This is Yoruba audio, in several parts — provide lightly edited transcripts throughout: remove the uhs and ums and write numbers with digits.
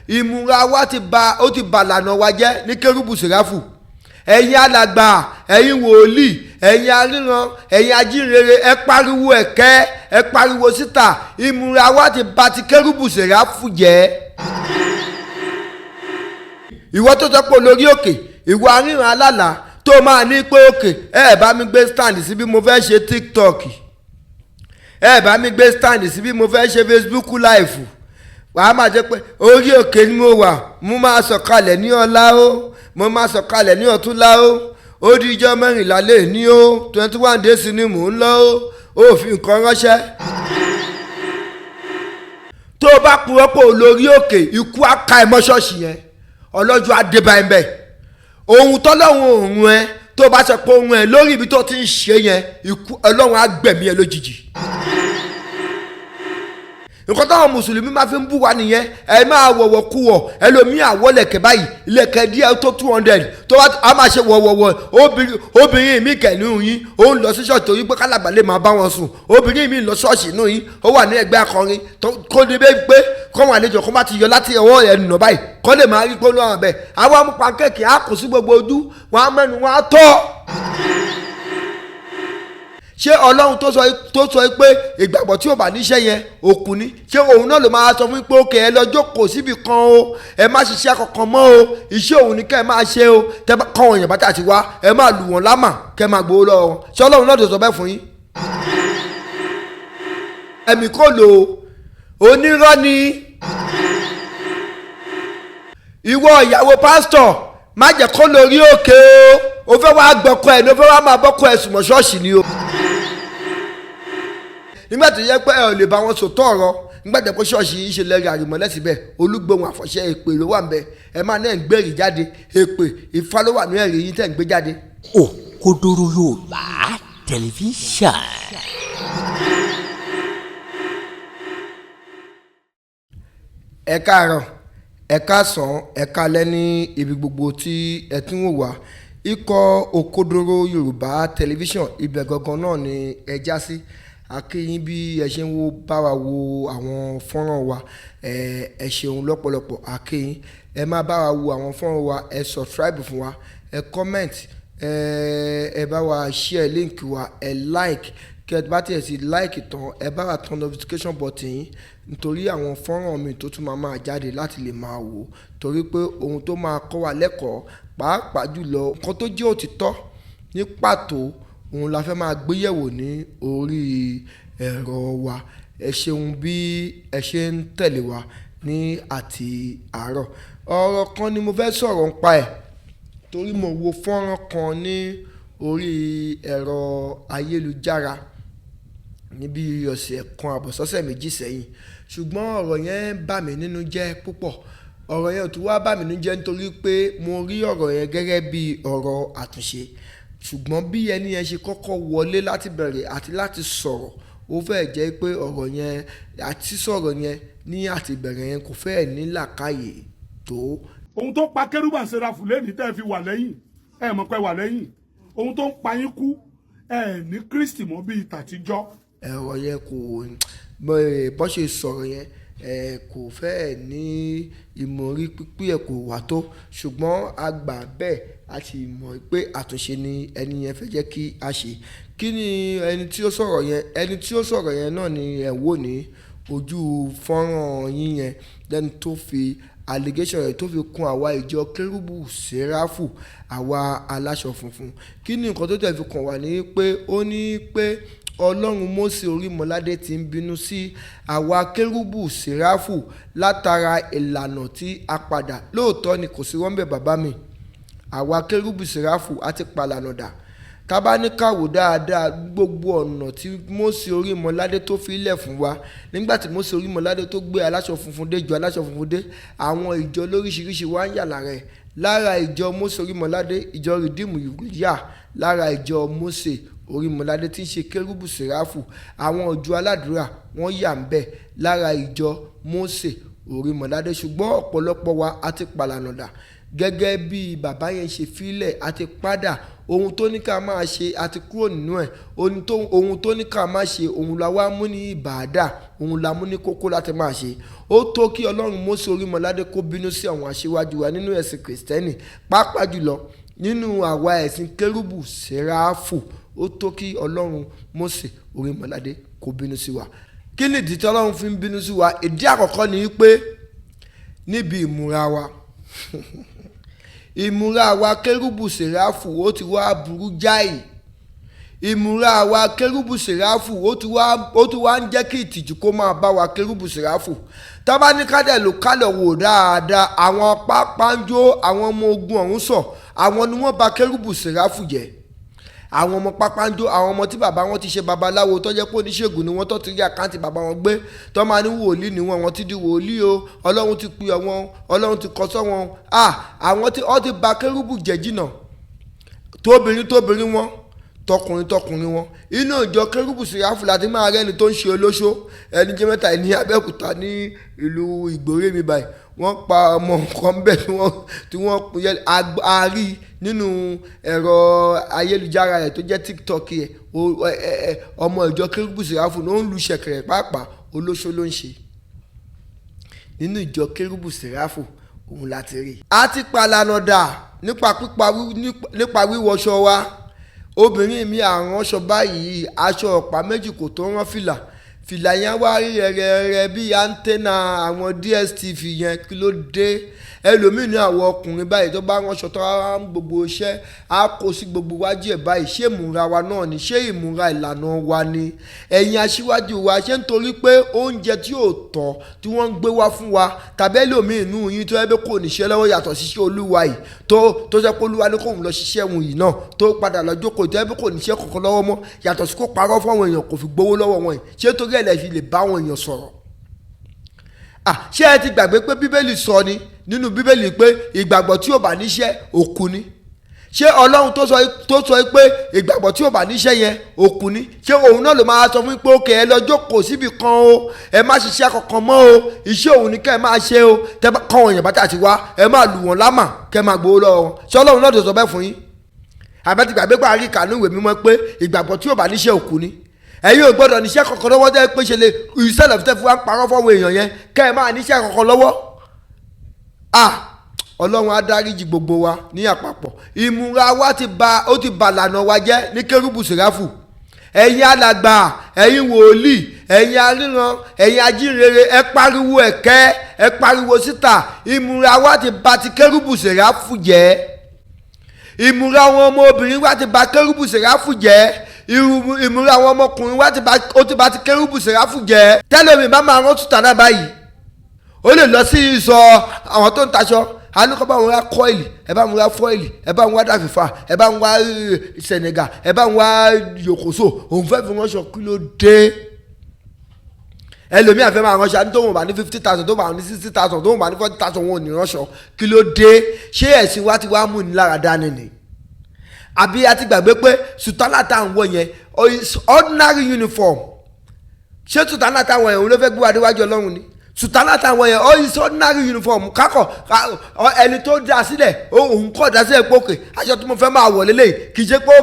ìmúra wa ó ti bà lànà wa jẹ́ ní Kérúbù Serafu. Ẹ̀yin alàgbà, ẹ̀yin wòlíì, ẹ̀yin aríran, ẹ̀yin ajínrere, ẹ pariwo ẹ̀kẹ́, ẹ pariwo síta. Ìmúra wa ti bà ti Kérúbù Serafu jẹ́. Ìwọ tó sọ pé olórí òkè, ìwọ aríran alálà tó máa ní pé òkè, ẹ bá mi gbé stand sí bí mo fẹ́ ṣe TikTok. Ẹ bá mi gbé stand sí bí mo fẹ́ ṣe Facebook live. Wàá máa jẹ́ pé orí òkè ni mo wà, mo máa sọ̀kalẹ̀ ní ọ̀la o, mo máa sọ̀kalẹ̀ ní ọ̀túnla o, ó di ijọ́ 14 lé ní o, 21 days ni mò ń lọ o, ó fi nǹkan ránṣẹ́. Tó o bá purọ́ pé olórí òkè, ikú á ka ẹ̀mọ́ ṣọ́ọ̀ṣì yẹn, ọlọ́jọ́ adébá ẹ̀ bẹ́ẹ̀. Ohun tọ́lọ́run òun ẹ tó o bá sọ pé ohun ẹ lórí ibi tó ti ń ṣe yẹn, ikú Ọlọ́run á gbẹ̀mí ẹ lójijì. Nǹkan táwọn mùsùlùmí máa fi ń bú wa nìyẹn. Ẹ máa wọ̀wọ̀ kú wọ̀, ẹlòmíì àwọ̀lẹ̀kẹ̀ báyìí ilẹ̀kẹ̀ díẹ̀ tó 200 tó wá a máa ṣe wọ̀wọ̀wọ̀. Obìnrin mi kẹ̀lú yín ó ń lọ sí ṣọ́ọ̀ṣì torí pé kálàgbà lè máa bá wọn sùn. Obìnrin mi lọ ṣọ́ọ̀ṣì inú yín ó wà ní ẹgbẹ́ akọrin kó ní bẹ́ẹ̀ pé kọ́wọn àlejò kó má ti yọ láti ọwọ́ ẹ̀ nù báyìí kọ́ lè máa rí pé lọ́wọ́ bẹ́ẹ̀. Àwọn amú pancake á kù sí gbogbo ojú, wọn á mẹ́nu wọn á tọ́. Ṣé Ọlọ́run tó sọ pé ìgbàgbọ́ tí ò bá níṣẹ́ yẹn òkú ni? Ṣé òun náà ló máa sọ fún pé òkè ẹ lọ jókòó síbi kan o, ẹ má ṣiṣẹ́ kankan mọ́ o, iṣẹ́ òun ni kẹ́ ẹ máa ṣe o, tẹ́ bá kọ́ òyìnbá tà ti wá ẹ máa lù wọ́n lámà kẹ́ ẹ máa gbowó lọ́wọ́ wọn. Ṣé Ọlọ́run náà ló sọ bẹ́ẹ̀ fún yín? Ẹ̀mí kò lò onírọ́ ni. Ìwọ ìyàwó pásítọ̀ má jẹ́ kó lórí òkè o fẹ́ wá gbọ́kọ̀ ẹ̀ ní o fẹ́ wá máa bọ́kọ̀ ẹ̀ sùnmọ́ ṣọ́ọ̀ṣì ni o. Nígbà tó yẹ pé ẹ ò lè bá wọn sòtọ́ ọ̀rọ̀, nígbà tó yẹ pé ṣọ́ọ̀ṣì yìí ṣe lẹ́rìí àrìmọ́lẹ̀ síbẹ̀, olúgbòhùn àfọ̀ṣẹ èpè ló wà ń bẹ, ẹ máa náà ń gbèrì jáde, èpè Ifá ló wà ní ẹ̀rí yín tẹ̀ ń gbé jáde. Òkodoro Yorùbá tẹlifíṣàn. Ẹ káàárọ̀, ẹ káàsán, ẹ káalẹ́ ní ibi gbogbo tí ẹ ti ń wò wá. Ikọ̀ Òkodoro Yorùbá tẹlifíṣàn ibẹ̀ gangan náà ni ẹ já sí. Akíyín bí ẹ ṣe ń bá wa wo àwọn fọ́nrán wa, ẹ ṣeun lọ́pọ̀lọpọ̀. Akíyín ẹ máa bá wa wo àwọn fọ́nrán wa, ẹ subscribe fún wa, ẹ comment, ẹ bá wa share link wa, ẹ like, kí ẹ bá tiẹ̀ sí like tán ẹ bá wa turn notification button yín nítorí àwọn fọ́nrán mi tó tún máa jáde láti lè máa wò, torí pé ohun tó máa kọ́ wa lẹ́kọ̀ọ́ pàápàá jùlọ nǹkan tó jẹ́ òtítọ́ ní pàtó òun la fẹ́ máa gbéyẹ̀wò ní orí ẹ̀rọ wa. Ẹ ṣeun bí ẹ ṣe ń tẹ̀lé wa ní àti àárọ̀. Ọ̀rọ̀ kan ni mo fẹ́ sọ̀rọ̀ nípa ẹ̀ torí mo wo fọ́nrán kan ní orí ẹ̀rọ ayélujára níbi ọ̀sẹ̀ kan àbọ̀sọ́sẹ̀ méjì sẹ́yìn, ṣùgbọ́n ọ̀rọ̀ yẹn bà mí nínú jẹ́ púpọ̀. Ọ̀rọ̀ yẹn ò tún wá bà mí nínú jẹ́ nítorí pé mo rí ọ̀rọ̀ yẹn gẹ́gẹ́ bí ọ̀rọ̀ àtúnṣe, ṣùgbọ́n bí ẹni yẹn ṣe kọ́kọ́ wọlé láti bẹ̀rẹ̀ àti láti sọ̀rọ̀, ó fẹ́ jẹ́ pé ọ̀rọ̀ yẹn àti sọ̀rọ̀ yẹn ní àti bẹ̀rẹ̀ yẹn kò fẹ́ ní làákàyè tó. Ohun tó pa Kérúbù Serafu lẹ́ni tẹ́ fi wà lẹ́yìn, ẹ mọ̀ pé wà lẹ́yìn. Ohun tó ń pa yín kú, ẹ ní Kristi mọ́ bíi tàtijọ́. Ẹ̀rọ yẹn kò bọ́ ṣe sọ̀rọ̀ yẹn kò fẹ́ ní ìmọ̀rí pípé ẹ̀ kò wà tó, ṣùgbọ́n a gbà bẹ́ẹ̀ a ti mọ̀ pé àtúnṣe ni ẹni yẹn fẹ́ jẹ́ kí a ṣe. Kí ni ẹni tí ó sọ̀rọ̀ yẹn? Ẹni tí ó sọ̀rọ̀ yẹn náà ni ẹ̀ wò ní ojú fọ́nrán yín yẹn, lẹ́ni tó fi allegation rẹ̀ tó fi kún àwa ìjọ Kérúbù Serafu, àwa aláṣọ funfun. Kí ni nǹkan tó tẹ̀ fi kàn wá ní pé ó ní pé Ọlọ́run Mósè Orímọládé ti ń bínú sí àwa Kérúbù Serafu látara ìlànà tí a padà. Lóòótọ́ ni kò sí rọ́ńbẹ́ bàbá mi, àwa Kérúbù Serafu a ti palànà dà. Tábá ní káwò dáadáa gbogbo ọ̀nà tí Mósè Orímọládé tó fi lẹ̀ fún wa, nígbà tí Mósè Orímọládé tó gbé aláṣọ funfun dé ìjọ aláṣọ funfun dé, àwọn ìjọ lóríṣiríṣi wá ń yà lára ẹ̀. Lára ìjọ Mósè Orímọládé, ìjọ Rìdíìmù yà lára ìjọ Mósè Orímọládé tí ń ṣe Kérúbù Serafu. Àwọn ìjọ aládùúrà wọ́n yà ń bẹ̀ lára ìjọ Mósè Orímọládé, ṣùgbọ́n ọ̀pọ̀lọpọ̀ wa a ti palànà dà. Gẹ́gẹ́ bí bàbá yẹn ṣe fílẹ̀ a ti padà, ohun tó ní ká máa ṣe àti kúrò nínú ẹ̀, ohun tó ní ká máa ṣe òun la wá mú ní ìbàdà, òun la mú ní kókó láti máa ṣe. Ó tó kí Ọlọ́run Mósè Orímọládé kó bínú sí àwọn aṣíwájú wa nínú ẹ̀sìn kìrìsìtẹ́nì, pàápàá jùlọ nínú àwa ẹ̀sìn Kérúbù Serafu. Ó tó kí Ọlọ́run Mósè Orímọládé kó bínú sí wa. Kí ni ìdí tí Ọlọ́run fi ń bínú sí wa? Ìdí àkọ́kọ́ ni pé níbi ìmúra wa ìmúra wa Kérúbù Serafu ó ti wá burú jáì. Ìmúra wa Kérúbù Serafu ó ti wá ń jẹ́ kí ìtìjú kó máa bá wa Kérúbù Serafu. Tábà ní kádẹ̀ ló kálẹ̀ wò dáadáa, àwọn pápánjó àwọn ọmọ ogun ọ̀hún sọ, àwọn ni wọ́n bà Kérúbù Serafu jẹ́. Àwọn ọmọ pápánjó, àwọn ọmọ tí bàbá wọn ti ṣe babaláwo tó jẹ́ pé oníṣègùn ni wọ́n tó ti rí àkáǹtì bàbá wọn gbé, tó máa ní wòlíì ni wọ́n ti di wòlíì o, Ọlọ́run ti pè wọ́n, Ọlọ́run ti kọ́ sọ́ wọn. Àwọn tí ó ti bà Kérúbù jẹ́ jìnnà, tóbìnrin wọn, tọkùnrin wọn. Inú ìjọ Kérúbù Serafu láti máa rẹ́ni tó ń ṣe olóṣó. Ẹni jẹ́ mẹ́ta ní Abẹ́òkúta ní ìlú Ìgbòrè mi báyìí, wọ́n pa ọmọ nǹkan bẹ́ẹ̀ tí wọ́n àárí nínú ẹ̀rọ ayélujára rẹ̀ tó jẹ́ TikTok ẹ̀. Ọmọ ìjọ Kérúbù Serafu ló ń lu ṣẹ̀kẹ̀rẹ̀ pàápàá, olóṣó ló ń ṣe nínú ìjọ Kérúbù Serafu, òun láti rí. A ti palànà dà nípa wíwọṣọ wa. Obìnrin mi àránṣọ báyìí, aṣọ ọ̀pá méjì kò tó rán fìlà yẹn wá rí rẹ̀rẹ̀rẹ̀ bí antenna àwọn DSTV yẹn, kí ló dé? Ẹlòmíì ní àwọn ọkùnrin báyìí tó bá ránṣọ tó rárá ń gbogbo iṣẹ́ á kó sí gbogbo wájú ẹ̀ báyìí. Ṣé ìmúra wa náà ni? Ṣé ìmúra ìlànà wa ni? Ẹ̀yin aṣíwájú wa, ṣé nítorí pé oúnjẹ tí ò tọ́ tí wọ́n ń gbé wá fún wa, tàbí ẹlòmíì inú yín tó ẹbí kò níṣẹ́ lọ́wọ́ yàtọ̀ síṣẹ́ Olúwa yìí tó jẹ́ pé Olúwa ní kóun lọ ṣiṣẹ́ òun yìí náà tó padà lọ jókòó tó ẹbí kò níṣẹ́ kankan lọ́wọ́ mọ́ yàtọ̀ sí kó parọ́ fún àwọn èèyàn kò fi gbowó lọ́wọ́ wọn yìí, ṣé torí ẹ̀ lè fi lè bá àwọn èèyàn sọ̀rọ̀? Ṣé ẹ ti gbàgbé pé Bíbélì sọ ni nínú Bíbélì pé ìgbàgbọ́ tí ò bá níṣẹ́ òkú ni? Ṣé Ọlọ́run tó sọ pé ìgbàgbọ́ tí ò bá níṣẹ́ yẹn òkú ni, ṣé òun náà ló máa sọ fún pé òkè ẹ lọ jókòó síbi kan o, ẹ má ṣiṣẹ́ kankan mọ́ o, iṣẹ́ òun ni kẹ́ ẹ máa ṣe o, tẹ́ bá kọ́ ọ̀yàn bá tà sí wá ẹ máa lù wọ́n lámà kẹ́ ẹ máa gbowó lọ́wọ́ wọn? Ṣé Ọlọ́run náà tó sọ bẹ́ẹ̀ fún yín? Àbẹ́tí gbàgbé pé àrí ìkànnì ìwé mímọ́ pé ìgbàgbọ́ tí ò bá níṣẹ́ òkú ni. Ẹ̀yin ò gbọ́dọ̀ níṣẹ́ kankan lọ́wọ́ tẹ́ pé ṣe lè ìṣẹ̀lẹ̀ fún tẹ́fù wá ń parọ́ fọ́wọ́ èèyàn yẹn kẹ́ ẹ máa níṣẹ́ kankan lọ́wọ́. Ọlọ́run á dáríjì gbogbo wa ní àpapọ̀. Ìmúra wa ti bà lànà wa jẹ́ ní Kérúbù Serafu. Ẹ̀yin alàgbà, ẹ̀yin wòlíì, ẹ̀yin aríran, ẹ̀yin ajínrere, ẹ pariwo ẹ̀kẹ́, ẹ pariwo síta. Ìmúra wa ti bà ti Kérúbù Serafu jẹ́. Ìmúra àwọn ọmọ obìnrin wa ti bà Kérúbù Serafu jẹ́. Ìmúra àwọn ọmọkùnrin wa ti bà ti Kérúbù Serafu jẹ́. Tẹ́lẹ̀ mi bá máa rán tuta náà báyìí, ó lè lọ sí ìsọ àwọn tó ń taṣọ, àánú kọ́ bá wọn wá kọ́ìlì, ẹ bá wọn wá fọ́ìlì, ẹ bá wọn wá dàfífà, ẹ bá wọn wá Senegal, ẹ bá wọn wá yòkòso, òun fẹ́ fi ránṣọ, kí ló dé? Ẹlòmíì àfẹ́ máa ránṣọ àní tó wọn bá ní 50,000 tó bá ní 60,000 tó wọn bá ní 40,000 wọn ò ní ránṣọ, kí ló dé? Ṣé ẹ̀sìn wa ti wá mú ní lára dání ni? Àbí a ti gbàgbé pé sùtánà tá à ń wọ yẹn ordinary uniform, ṣé sùtánà tá à ń wọ yẹn òun ló fẹ́ gbé wa déwájú Ọlọ́run ni? Sùtánà tá à ń wọ yẹn ordinary uniform kákọ̀ ẹni tó dá sílẹ̀ òun kọ̀ dá sílẹ̀ pé òkè aṣọ tí mo fẹ́ máa wọ̀ lélẹ̀ kì í ṣe pé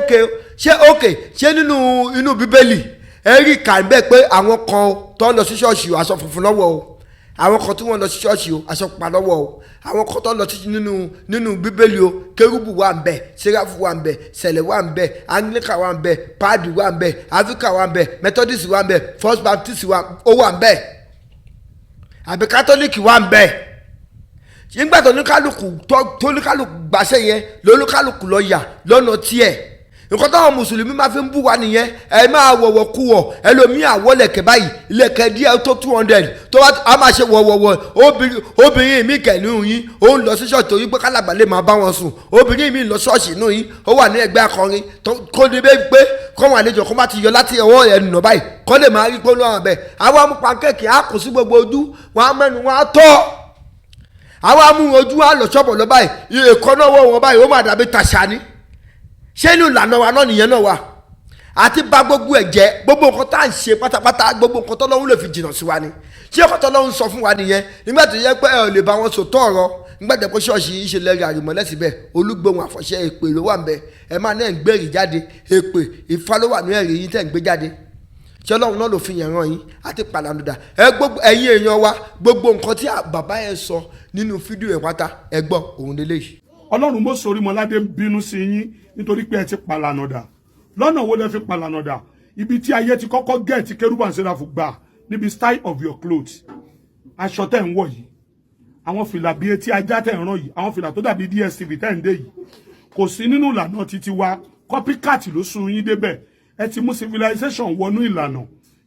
ṣé nínú inú Bíbélì ẹ̀rí kà ń bẹ́ẹ̀ pé àwọn kan tó ń lọ sí ṣọ́ọ̀ṣì aṣọ funfun lọ́wọ́ o, àwọn kan tí wọ́n lọ sí ṣọ́ọ̀ṣì o aṣọ pupa lọ́wọ́ o, àwọn kan tó lọ sí nínú Bíbélì o, Kérúbù wà ń bẹ, Serafu wà ń bẹ, SILE wà ń bẹ, Anglican wà ń bẹ, Padi wà ń bẹ, Africa wà ń bẹ, Methodist wà ń bẹ, First Baptist wà ń bẹ, àbí Catholic wà ń bẹ. Nígbà tó ní kálukú gbàṣẹ yẹn lólúkálukú lọ yà lọ́nà tiẹ̀. Nǹkan táwọn mùsùlùmí máa fi ń bú wa nìyẹn. Ẹ máa wọ̀wọ̀ kú wọ̀, ẹlòmíì àwọ̀lẹ̀kẹ̀ báyìí ilẹ̀kẹ̀ díẹ̀ tó 200 tó wá a máa ṣe wọ̀wọ̀wọ̀. Obìnrin mi kẹ̀lú yín ó ń lọ sí ṣọ́ọ̀ṣì torí pé kálàgbà lè máa bá wọn sùn. Obìnrin mi lọ ṣọ́ọ̀ṣì inú yín ó wà ní ẹgbẹ́ akọrin kó ní bẹ́ẹ̀ pé kọ́ wọn àlejò kó má ti yọ láti ọwọ́ ẹ̀ nù báyìí kọ́ lè máa rí pé olóhàn bẹ́ẹ̀. Àwọn amú pancake á kù sí gbogbo ojú, wọn á mẹ́nu wọn á tọ́. Àwọn amú ojú á lọ ṣọ́bọ̀ lọ báyìí, èkó náà wọ̀ wọn báyìí ó má dàbí tàṣà ni. Ṣé inú ìlànà wa náà nìyẹn náà wà? Àti bá gbogbo ẹ̀ jẹ́, gbogbo nǹkan tá à ń ṣe pátápátá, gbogbo nǹkan tọ́lọ́hún lè fi jìnnà sí wa ni. Ṣé ọkọ̀ tọ́lọ́hún sọ fún wa nìyẹn? Nígbà tó yẹ pé ẹ ò lè bá wọn sòtọ́ ọ̀rọ̀, nígbà tẹ́ pé ṣọ́ọ̀ṣì yìí ṣe lẹ́rìí àrìmọ́lẹ̀ síbẹ̀ olúgbòhùn àfọ̀ṣẹ́ èpè ló wà ń bẹ ẹ máa náà ń gbèrì jáde èpè Ifá ló wà ní ẹ̀rí yín tẹ́ ń gbé jáde ṣé Ọlọ́run náà ló fi yẹn ràn yín àti pàlànùdà ẹ̀yin èèyàn wa gbogbo nǹkan tí bàbá yẹn sọ nínú fídíò ẹ̀ pátá ẹ gbọ́ òun lélẹ́yìí. Ọlọ́run mo sọ Orímọládé ń bínú sí yín nítorí pé ẹ ti pàlànùdà lọ́nà wo lẹ fi pàlànùdà ibi tí ayé ti kọ́kọ́ gẹ̀ẹ́tì Kérúbù and Serafu gbà níbi style of your clothes aṣọ tẹ́ ń wọ̀ yìí àwọn fìlà bíi etí ajá tẹ́ ń rán yìí àwọn fìlà tó dàbí DSTV tẹ́ ń dé yìí kò sí nínú ìlànà títí wa copycat ló sún yín débẹ̀ ẹ ti mú civilization wọnú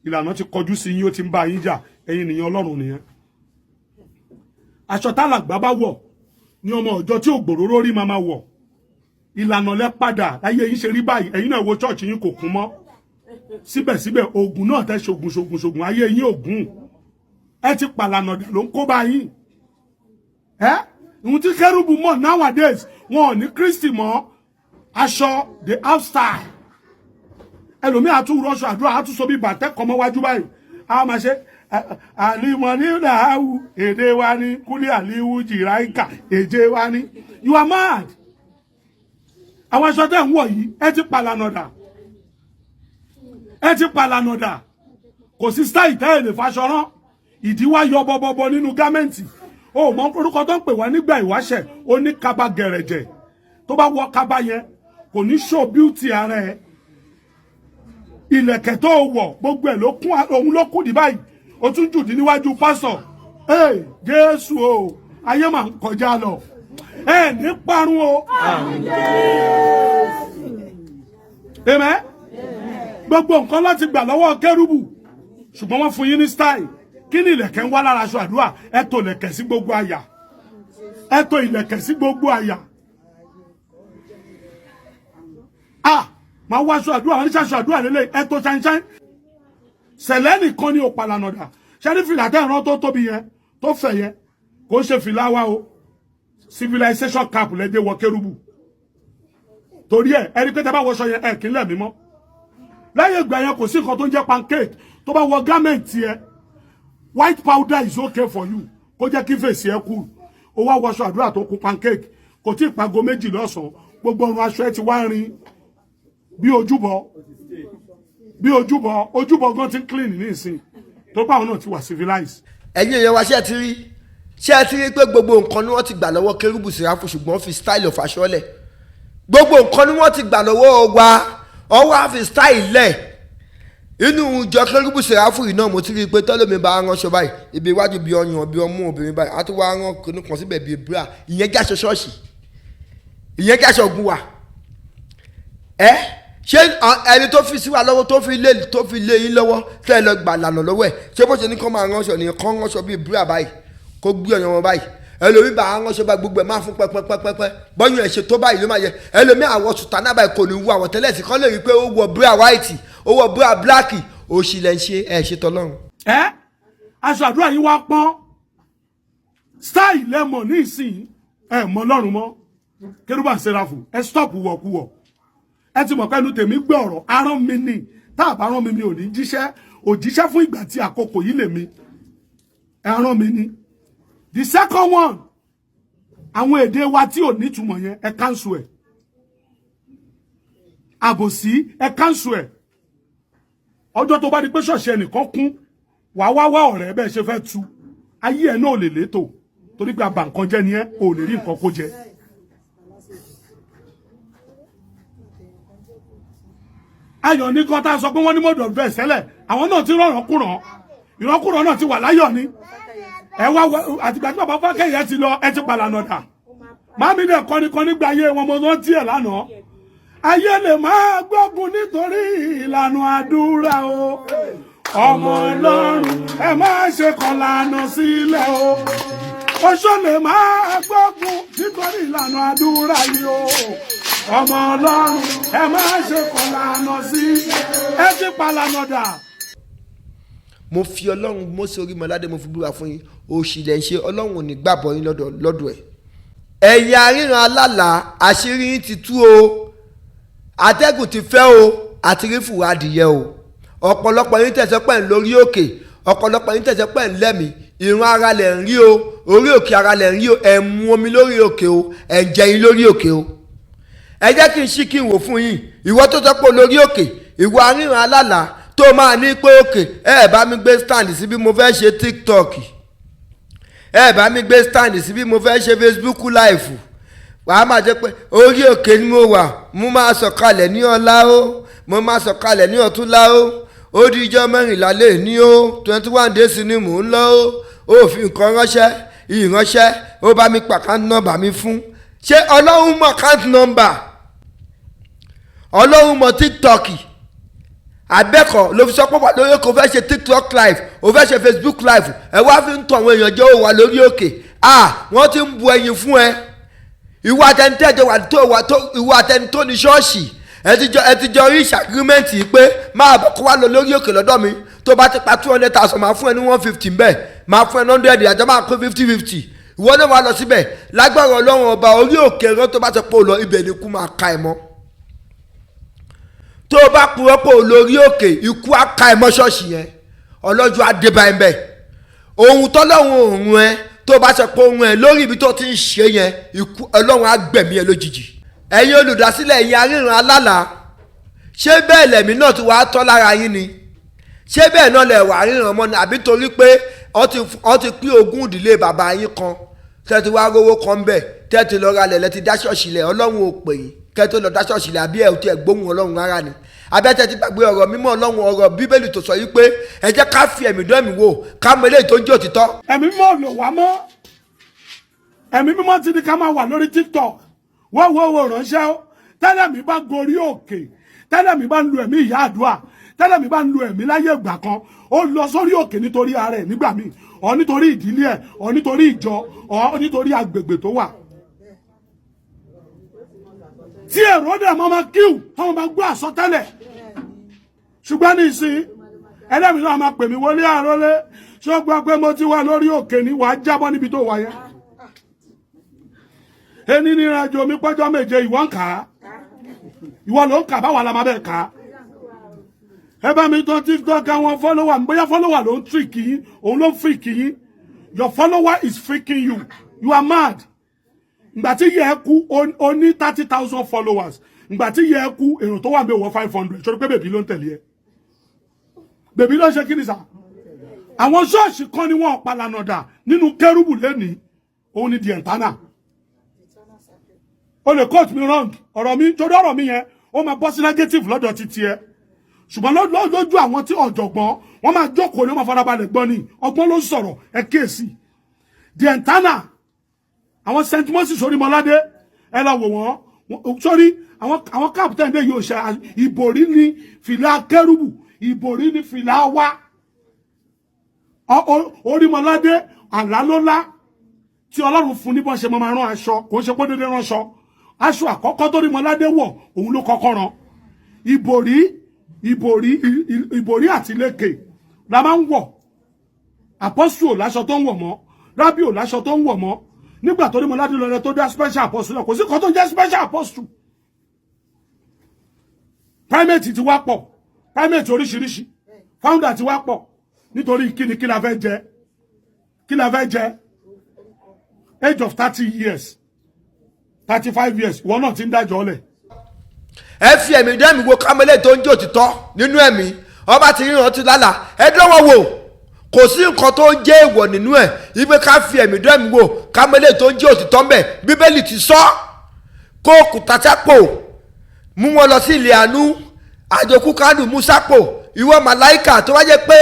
ìlànà ti kọjú sí yín ó ti ń bá yín jà ẹ̀yin nìyẹn Ọlọ́run nìyẹn aṣọ tálàgbà bá wọ̀ ní ọmọ ọjọ́ tí ògbòróró rí máa wọ̀ ìlànà lẹ padà láyé yín ṣe rí báyìí ẹ̀yin náà wo church yín kò kún mọ́ síbẹ̀síbẹ̀ ogun náà tẹ́ ṣogun ayé yín ogun ẹ ti pàlànà ló ń kó bá yín ohun tí Kérúbù mọ̀ nowadays wọn ò ní Kristi mọ́ aṣọ the outside ẹlòmíì àtún rọṣọ àdúrà àtún so bí bàtẹ́kọ̀ mọ́ wájú báyìí a máa ṣe àlìmọ̀ ní ìdáhù èdè wa ní kúlẹ̀ àlìwú jìráìkà èdè wa ní you are mad àwọn aṣọ tẹ́ ń wọ̀ yìí ẹ ti pàlànà dà kò sí style tẹ́ ẹ̀ lè faṣọ rán ìdíwá yọ bọbọbọ nínú gámẹ́ǹtì ó mọ orúkọ tó ń pè wá nígbà ìwáṣẹ̀ ó ní kaba gẹ̀rẹ̀jẹ̀ tó bá wọ kaba yẹn kò ní show beauty ara ẹ̀ ìlẹ̀kẹ̀ tó wọ̀ gbogbo ẹ̀ ló kún òun ló kún ní báyìí ó tún jù dín níwájú pásọ̀ Jésù o ayé mà ń kọjá lọ ní parun o amen gbogbo nǹkan láti gbà lọ́wọ́ Kérúbù ṣùgbọ́n wọ́n fún yín ní style kí ni ìlẹ̀kẹ̀ ń wá lára aṣọ àdúrà ẹ tò ìlẹ̀kẹ̀ sí gbogbo àyà ẹ tò ìlẹ̀kẹ̀ sí gbogbo àyà máa wá aṣọ àdúrà wọn ní aṣọ àdúrà lélẹ̀ ẹ tò ṣáínṣáín sẹ̀lẹ̀ nìkan ni òpàlà nàdà ṣẹ́ni fìlà tẹ́ ìran tó tóbi yẹn tó fẹ̀ yẹn kò ń ṣe fìlà wa o civilization cap lẹ́dẹ̀ wọ Kérúbù torí ẹni pé tẹ́ bá wọṣọ yẹn kí n lẹ̀ mímọ́ láyé ìgbà yẹn kò sí nǹkan tó ń jẹ́ pancake tó bá wọ garment yẹn white powder is okay for you kó jẹ́ kí fèsì ẹ kú ó wá wọṣọ àdúrà tó kún pancake kò tí ì pago méjì lọ́sàn-án gbogbo ọrùn aṣọ ẹ ti wá rin bí ojúbọ gan ti ń clean ní ìsìn tó bá àwọn náà ti wà civilized. ẹ̀yin èèyàn wa ṣé ẹ ti rí pé gbogbo nǹkan ni wọ́n ti gbà lọ́wọ́ Kérúbù Serafu ṣùgbọ́n fi style of aṣọ lẹ̀ gbogbo nǹkan ni wọ́n ti gbà lọ́wọ́ wa ọwọ́ àfi style lẹ̀ inú ìjọ Kérúbù Serafu yìí náà mo ti rí i pé tọ́lọ́mi bá ránṣọ báyìí ibi iwájú bí ọyàn bí ọmú obìnrin báyìí á tún wá rán kinní kan síbẹ̀ bíi bra ìyẹn jáṣọ ṣọ́ọ̀ṣì ìyẹn jáṣọ ogun wa ṣé ẹni tó fi sí wa lọ́wọ́ tó fi lé yín lọ́wọ́ tẹ́ ẹ lọ gbà lànà lọ́wọ́ ẹ̀ ṣé bó ṣe ní kọ́ máa ránṣọ nìyẹn kọ́ ránṣọ bíi bra báyìí kó gbé ọyàn wọn báyìí ẹlòmí bá ránṣọ bá gbogbo ẹ̀ máa fún pẹ́pẹ́pẹ́pẹ́ bọ́yún ẹ̀ ṣe tó báyìí ló máa yẹ ẹlòmí àwọ̀ sùtánà báyìí kò ní wú àwọn tẹ́lẹ̀ sí kọ́ lè rí i pé ó wọ bra white ó wọ bra black òṣì lẹ́ ń ṣe ṣe tọ́lọ́run. aṣọ àdúrà yín wá pọ́n style lẹ́mọ̀ ní ìsìn mọ́ Ọlọ́run mọ́ Kérúbù and Serafu stop wọ̀kúwọ̀ ẹ ti mọ̀ pé ẹnu tèmi gbé ọ̀rọ̀ arán mi ni tá a bá rán mi ò ní jíṣẹ́ òjíṣẹ́ fún ìgbà tí àkókò yìí lèmi arán mi ni. The second one àwọn èdè wa tí ò nítumọ̀ yẹn ẹ cancel ẹ̀ àbòsí ẹ cancel ẹ̀ ọjọ́ tó bá di pé ṣọ̀ṣẹ́ nìkan kún wàá wá ọ̀rẹ́ bẹ́ẹ̀ ṣe fẹ́ tu ayé ẹ̀ náà ò lè létò torí pé àbà nǹkan jẹ́ ni ẹ́ ò lè rí nǹkan kó jẹ. ayọ̀ ní kan tá a sọ pé wọ́n ní mode of bẹ́ẹ̀ sẹ́lẹ̀ àwọn náà ti rọ̀rọ̀ ìrọ́kùrọ̀ náà ti wà láyọ̀ ni ẹ wá àtìgbà tí bàbá Fákẹ́yẹ ti lọ ẹ ti pàlànà dà màmí dẹ̀ kọ́ni nígbà ayé wọn mo rántí tiẹ̀ lánàá ayé lè máa gbógun nítorí ìlànà àdúrà o ọmọ Ọlọ́run ẹ má ṣe kọ̀ lànà sílẹ̀ o oṣó lè máa gbógun nítorí ìlànà àdúrà yìí o ọmọ Ọlọ́run ẹ má ṣe kọ̀ lànà sílẹ̀ ẹ ti pàlànà dà. mo fi Ọlọ́run Mósè Orímọládé mo fi búra fún yín òṣì lẹ́ ń ṣe Ọlọ́run ò ní gbàbọ̀ yín lọ́dọ̀ ẹ̀ ẹ̀yin aríran alálà àṣírí yín ti tú o atẹ́gùn ti fẹ́ o àti rí fùrọ̀ adìyẹ o ọ̀pọ̀lọpọ̀ yín tẹ̀sẹ̀ pẹ̀ ń lórí òkè ọ̀pọ̀lọpọ̀ yín tẹ̀sẹ̀ pẹ̀ ń lẹ́mí ìran ara lẹ̀ ń rí o orí òkè ara lẹ̀ ń rí o ẹ̀ mú omi lórí òkè o ẹ̀ ń jẹyin lórí òkè o. ẹ jẹ́ kí n ṣí kí n wò fún yín ìwọ tó sọ pé lórí òkè ìwọ aríran alálàá tó máa ní pé òkè ẹ bá mi gbé stand sí bí mo fẹ́ ṣe TikTok ẹ bá mi gbé stand sí bí mo fẹ́ ṣe Facebook live wàá máa jẹ́ pé orí òkè ni mo wà mo máa sọ̀kalẹ̀ ní ọ̀la o mo máa sọ̀kalẹ̀ ní ọ̀túnla o ó di ijọ́ mẹ́rìnlá lé ní o 21 days ni mò ń lọ o ó fi nǹkan ránṣẹ́ ìránṣẹ́ ó bá mi pa account number mi fún ṣé ọlọ́run mọ account number ọlọ́run mọ TikTok abẹ́kọ̀ ló fi sọ pé wà lórí òkè o fẹ́ ṣe TikTok live o fẹ́ ṣe Facebook live ẹ wá fi ń tọ̀ àwọn èèyàn jẹ́ ó wà lórí òkè wọ́n ti ń bu ẹyin fún ẹ ìwọ àtẹnitẹ́jọ wà tó ìwọ àtẹnitó ní ṣọ́ọ̀ṣì ẹ ti jọ rí ìṣàgírímẹ́ǹtì pé máa bọ̀ kó wá lọ lórí òkè lọ́dọ̀ mi tó bá ti pa 200,000 máa fún ẹ ní 150 bẹ́ẹ̀ máa fún ẹ ní 100 àjọ máa pé 50-50 ìwọ náà wà lọ síbẹ̀ lágbára ọlọ́run ọba orí òkè rẹ tó bá ti pọ̀ lọ ibẹ̀ ni ikú máa ka ẹ mọ́ tó bá purọ́ pé olórí òkè ikú á ka ẹ mọ́ ṣọ́ọ̀ṣì yẹn ọlọ́jọ́ adébá ẹ bẹ́ẹ̀ ohun tọ́lọ́run òun ẹ tó bá ṣe pé ohun ẹ lórí ibi tó ti ń ṣe yẹn ikú ọlọ́run á gbẹ̀mí ẹ lójijì ẹ̀yin olùdásílẹ̀ ẹ̀yin aríran alálàá ṣé bẹ́ẹ̀ lẹ̀mí náà ti wàá tọ́ lára yín ni ṣé bẹ́ẹ̀ náà lẹ̀ wà ríran ọmọ ni àbí torí pé wọ́n ti pín ogún ìdílé bàbá yín kan tẹ́tí wá rówó kan bẹ́ẹ̀ tẹ́tí lọ ra lẹ̀ lẹ́tí dá ṣọ́ọ̀ṣì lẹ̀ ọlọ́run ò pè yín kẹ́tí lọ dá ṣọ́ọ̀ṣì lẹ̀ àbí ẹ̀ ò tiẹ̀ gbóhùn ọlọ́run rárá ni abẹ́tẹ́ ti gbàgbé ọ̀rọ̀ mímọ́ ọlọ́run ọ̀rọ̀ bíbélì tó sọ yìí pé ẹ jẹ́ ká fi ẹ̀mí dán ẹ̀mí wò ká mọ eléyìí tó ń jẹ́ òtítọ́. ẹ̀mí mímọ́ lò wá mọ́ ẹ̀mí mímọ́ ti ní ká máa wà lórí TikTok wọ́wọ́wọ́ ránṣẹ́ ó tẹ́lẹ̀ mi bá gorí òkè tẹ́lẹ̀ mi bá ń lu ẹ̀mí ìyá àdúrà tẹ́lẹ̀ mi bá ń lu ẹ̀mí láyé ìgbà kan ó lọ sórí òkè nítorí ara ẹ̀ nígbà míì ọ̀ nítorí ìdílé ẹ̀ ọ̀ nítorí ìjọ ọ̀ nítorí agbègbè tó wà. tí èrò dẹ̀ mọ́ máa kíw táwọn máa gbọ́ àsọtẹ́lẹ̀ ṣùgbọ́n ní ìsìn ẹlẹ́mìí náà máa pè mí wọlé àrólé ṣé ó gbọ́ pé mo ti wà lórí òkè ní wàá jábọ́ níbi tó wà yẹn. ẹni ní ìrìnàjò mi pẹ́jọ́ méje ìwọ ń kà á ìwọ ló ń kà báwa la máa bẹ̀ kà á. ẹ bá mi tán TikTok àwọn fọ́lọ́wà bóyá fọ́lọ́wà ló ń trick yín òun ló ń freak yín your follower is freaking you you are mad. ìgbà tí yẹ ẹ kú ó ní 30,000 followers ìgbà tí yẹ ẹ kú èrò tó wà ń bẹ wọ 500 sọ pé bèbí ló ń tẹ̀lé ẹ bèbí ló ń ṣe kí ni sà. àwọn ṣọ́ọ̀ṣì kan ni wọ́n palànà dà nínú kérúbù lẹ́nìí òun ni the entana. o lè quote me wrong ọ̀rọ̀ mi torí ọ̀rọ̀ mi yẹn ó máa bọ́ sí negative lọ́dọ̀ títí ẹ ṣùgbọ́n lójú àwọn tí ọ̀jọ̀gbọ́n wọ́n máa jókòó ní wọ́n máa farabalẹ̀ gbọ́ ni ọgbọ́n ló ń sọ̀rọ̀ ẹ kíyèsí the entana àwọn St. Moses Orímọládé ẹ lọ wò wọ́n sórí àwọn captain dé yóò ṣe ìbòrí ní fìlà kérúbù ìbòrí ní fìlà wá Orímọládé àlálólá tí Ọlọ́run fún ní bọ́n ṣe máa rán aṣọ kò ń ṣe pé dédé ránṣọ aṣọ àkọ́kọ́ tó Orímọládé wọ̀ òun ló kọ́kọ́ rán ìbòrí àti lékè la máa ń wọ̀ àpọ́sù ò láṣọ tó ń wọ̀ mọ́ rábì ò láṣọ tó ń wọ̀ mọ́ nígbà tó Orímọládé lọ rẹ tó dá special apostle náà kò sí kan tó ń jẹ́ special apostle primate ti wá pọ̀ primate oríṣiríṣi founder ti wá pọ̀ nítorí kíni kí la fẹ́ jẹ age of 30 years 35 years ìwọ náà ti ń dájọ́ lẹ̀. ẹ fi ẹ̀mí dẹ́mi wo kámẹ́lẹ́ tó ń jẹ́ òtítọ́ nínú ẹ̀mí ọba ti ríran ti lálàá ẹ dánwò wò kò sí nǹkan tó ń jẹ́ ìwọ̀ nínú ẹ̀ ibi ká fi ẹ̀mí dẹ́mi wo kámẹ́lẹ́ tó ń jẹ́ òtítọ́ mbẹ̀ bíbélì ti sọ kó òkúta sápò mú wọn lọ sí ilé àánú àjòkú kánú mú sápò ìwọ màláìkà tó wáyé pé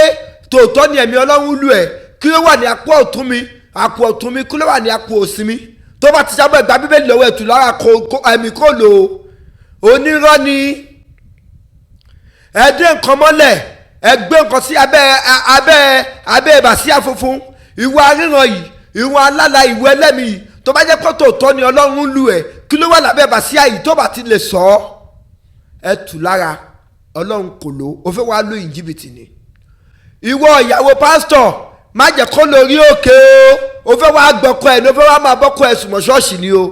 tòótọ́ ni ẹ̀mí Ọlọ́run lù ẹ̀ kí ló wà ní àpò ọ̀tún mi kí ló wà ní àpò òsì mi tó bá ti sábà gba bíbélì lọ́wọ́ ẹ̀tù lára ẹ̀mí kò lò onírọ́ ni ẹ dé nǹkan mọ́lẹ̀ ẹ gbé nǹkan sí abẹ́ bàsíà funfun ìwọ aríran yìí ìwọ alálà ìwọ ẹlẹ́mìí tó bá jẹ́ pé tòótọ́ ni Ọlọ́run lù ẹ̀ kí ló wà lábẹ́ bàsíà yìí tó bá ti lè sọ ọ́ ẹ̀tù lára Ọlọ́run kò lò ó fẹ́ wá lóyìn jìbìtì ni ìwọ ìyàwó pásítọ̀ má jẹ́ kó lórí òkè o fẹ́ wá gbọ́kọ ẹ̀ ní o fẹ́ wá máa bọ́kọ ẹ̀ sùnmọ́ ṣọ́ọ̀ṣì ni o.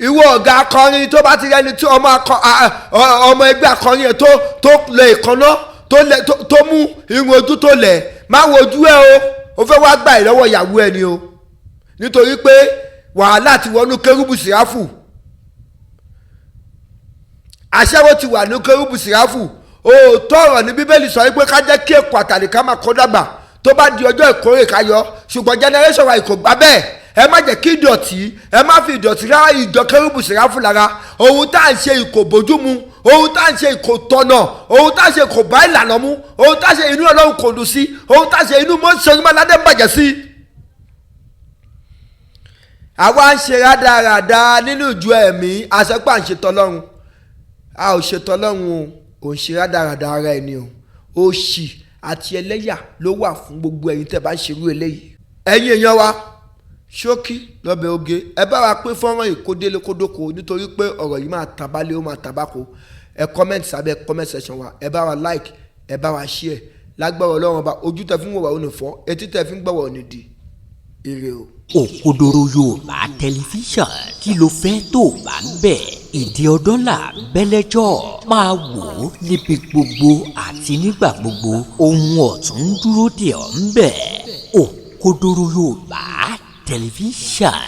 ìwọ ọ̀gá akọrin tó bá ti rẹni tí ọmọ ẹgbẹ́ akọrin yẹn tó lè ìkànnà tó mú irun ojú tó lẹ̀ má wojú ẹ o fẹ́ wá gbà ìlọ́wọ́ ìyàwó ẹ ni o nítorí pé wàhálà ti wọnú Kérúbù Serafu aṣẹ́wó ti wà ní Kérúbù Serafu òótọ́ ọ̀rọ̀ ní bíbélì sọ pé ká jẹ́ kí èkó àtàlẹ́ ká máa kó dàgbà tó bá di ọjọ́ ìkórè ká yọ ṣùgbọ́n generation wa kò gbà bẹ́ẹ̀ ẹ má jẹ́ kí ìdọ̀tí ẹ má fi ìdọ̀tí rárá ìjọ Kérúbù Serafu lára ohun tá à ń ṣe ìkò bójúmu ohun tá à ń ṣe ìkò tọ̀nà ohun tá à ń ṣe ìkò bá ìlànà mu ohun tá à ń ṣe inú Ọlọ́run kò dùn sí ohun tá à ń ṣe inú Mósè Orímọládé ń bàjẹ́ sí. àwa ń ṣe rádaràda nínú ìjọ ẹ̀mí àṣẹpà ń ṣe tọlọ́run a ò ṣe tọlọ́run ò ń ṣe rádaràda ara ẹni o òṣì àti ẹlẹ́yà ló wà fún gbogbo ẹ̀yin tẹ́ bá ń ṣerú eléyìí. ẹ̀yin èèyàn wa ṣókí lọ́bẹ̀ oge ẹ bá wa pín fọ́nrán yìí kó délé kó dóko nítorí pé ọ̀rọ̀ yìí máa tàbálẹ̀ ó máa tàbákò ẹ comment sábẹ́ comment section wa ẹ bá wa like ẹ bá wa share lágbára Ọlọ́run ọba ojú tẹ́ fi ń wò wá ò ní fọ́ etí tẹ́ fi ń gbọ́ wá ò ní di ire o. Òkodoro Yorùbá tẹlifíṣàn kí ló fẹ́ tó bá ń bẹ̀ ìdí ọdún là bẹ́lẹ́jọ́ máa wò ó níbi gbogbo àti nígbà gbogbo ohun ọ̀tún dúró dè ọ́ ń bẹ̀ Òkodoro Yorùbá tẹlifíṣàn.